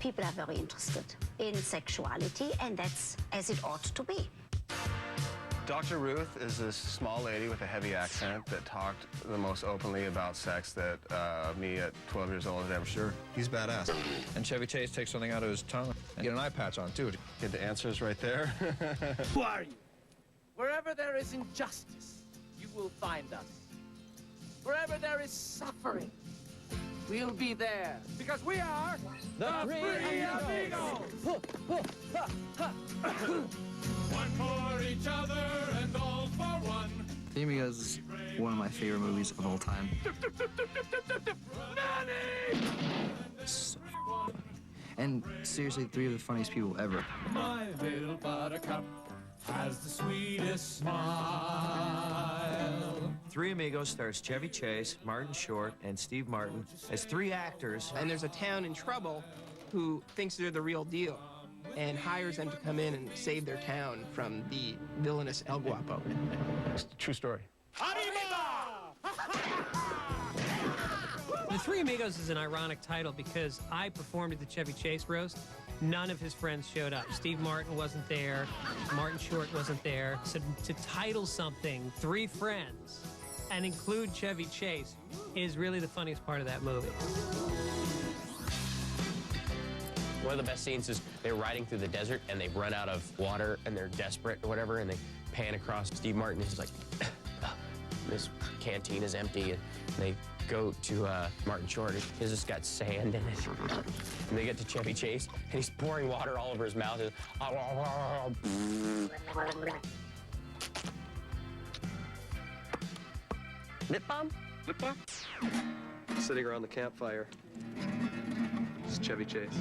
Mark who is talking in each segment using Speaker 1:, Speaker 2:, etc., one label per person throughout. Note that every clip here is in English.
Speaker 1: People are very interested in sexuality, and that's as it ought to be.
Speaker 2: Dr. Ruth is this small lady with a heavy accent that talked the most openly about sex that me at 12 years old had ever sure. He's badass.
Speaker 3: And Chevy Chase takes something out of his tongue and get an eye patch on, too.
Speaker 2: Get the answers right there.
Speaker 4: Who are you? Wherever there is injustice, you will find us. Wherever there is suffering, we'll be there. Because we are
Speaker 5: the Three Amigos!
Speaker 6: One for each other and all for one.
Speaker 7: The Amigos is one of my favorite movies of all time. So funny. And seriously, three of the funniest people ever.
Speaker 6: My little buttercup has the sweetest smile.
Speaker 8: Three Amigos stars Chevy Chase, Martin Short, and Steve Martin as three actors.
Speaker 9: And there's a town in trouble who thinks they're the real deal and hires them to come in and save their town from the villainous El Guapo.
Speaker 2: It's a true story.
Speaker 5: The Three Amigos is an ironic title because I performed at the Chevy Chase roast. None of his friends showed up. Steve Martin wasn't there. Martin Short wasn't there. So to title something Three Friends and include Chevy Chase is really the funniest part of that movie.
Speaker 10: One of the best scenes is they're riding through the desert and they run out of water and they're desperate or whatever, and they pan across. Steve Martin is like, this canteen is empty, and they go to Martin Short. He's just got sand in it. And they get to Chevy Chase, and he's pouring water all over his mouth. Lip balm? Lip balm?
Speaker 7: Sitting around the campfire. It's Chevy Chase.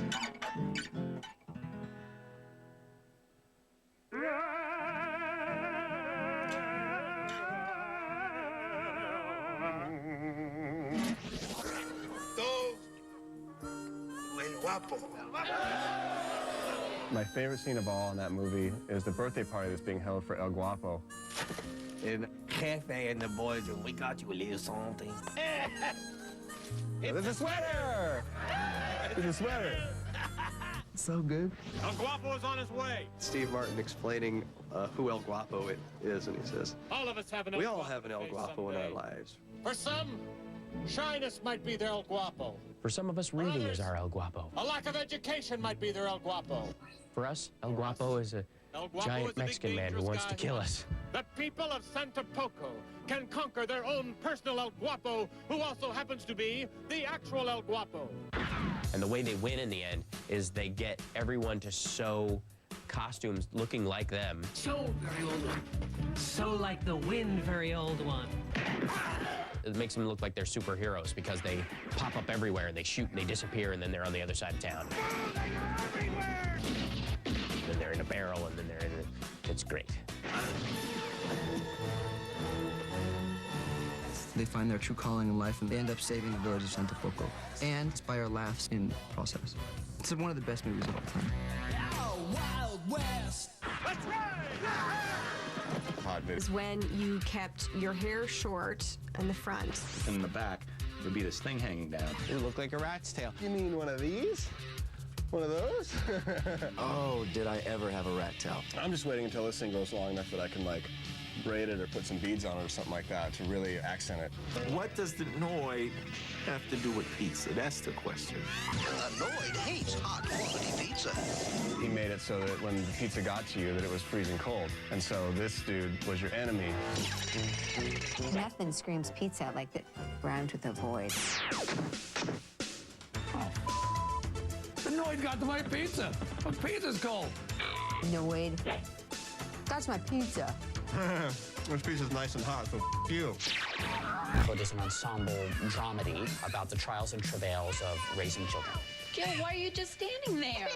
Speaker 2: My favorite scene of all in that movie is the birthday party that's being held for El Guapo.
Speaker 4: In Cafe and the boys, and we got you a little something.
Speaker 2: There's a sweater! There's a sweater!
Speaker 7: So good.
Speaker 6: El Guapo is on his way.
Speaker 7: Steve Martin explaining who El Guapo is, and he says,
Speaker 6: All of us have an
Speaker 7: we
Speaker 6: El
Speaker 7: all
Speaker 6: Guapo
Speaker 7: have an El
Speaker 6: face
Speaker 7: Guapo in our
Speaker 6: someday.
Speaker 7: lives.
Speaker 6: For some, shyness might be their El Guapo.
Speaker 10: For some of us, reading is our El Guapo.
Speaker 6: A lack of education might be their El Guapo.
Speaker 10: For us, El Guapo is a
Speaker 6: El Guapo
Speaker 10: giant
Speaker 6: is a big,
Speaker 10: Mexican man who
Speaker 6: dangerous
Speaker 10: wants to
Speaker 6: guy
Speaker 10: kill us.
Speaker 6: The people of Santa Poco can conquer their own personal El Guapo, who also happens to be the actual El Guapo.
Speaker 10: And the way they win in the end is they get everyone to sew costumes looking like them.
Speaker 5: So very old one. So like the wind, very old one.
Speaker 10: It makes them look like they're superheroes because they pop up everywhere and they shoot and they disappear and then they're on the other side of town. And then they're in a barrel and then they're in a... It's great.
Speaker 7: They find their true calling in life, and they end up saving the village of Santa Poco and inspire laughs in the process. It's one of the best movies of all time.
Speaker 6: Wild West. That's right!
Speaker 2: Hot
Speaker 11: Is when you kept your hair short in the front.
Speaker 12: In the back, there'd be this thing hanging down.
Speaker 9: It looked like a rat's tail.
Speaker 2: You mean one of these? One of those?
Speaker 12: Oh, did I ever have a rat tail?
Speaker 2: I'm just waiting until this thing goes long enough that I can, like, braid it or put some beads on it or something like that to really accent it.
Speaker 12: What does the Noid have to do with pizza? That's the question.
Speaker 13: Lloyd hates hot quality pizza.
Speaker 2: He made it so that when the pizza got to you that it was freezing cold. And so this dude was your enemy.
Speaker 1: Nothing screams pizza like it rhymed with a void.
Speaker 6: The Noid got to my pizza. My pizza's cold.
Speaker 1: Noid. That's my pizza.
Speaker 2: This pizza's nice and hot, so you.
Speaker 14: It is an ensemble dramedy about the trials and travails of raising children.
Speaker 11: Gil, why are you just standing there?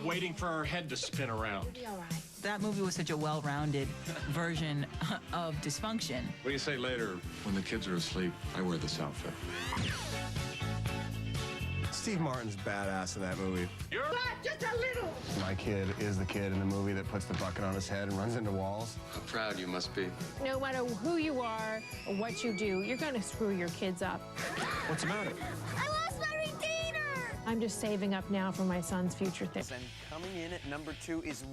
Speaker 6: Waiting for her head to spin around.
Speaker 11: Be all right.
Speaker 15: That movie was such a well-rounded version of dysfunction.
Speaker 6: What do you say later, when the kids are asleep, I wear this outfit?
Speaker 2: Steve Martin's badass in that movie.
Speaker 6: You're back just a little.
Speaker 2: My kid is the kid in the movie that puts the bucket on his head and runs into walls.
Speaker 7: How proud you must be.
Speaker 11: No matter who you are or what you do, you're going to screw your kids up.
Speaker 8: What's the matter?
Speaker 11: I lost my retainer!
Speaker 16: I'm just saving up now for my son's future thing.
Speaker 17: And coming in at number 2 is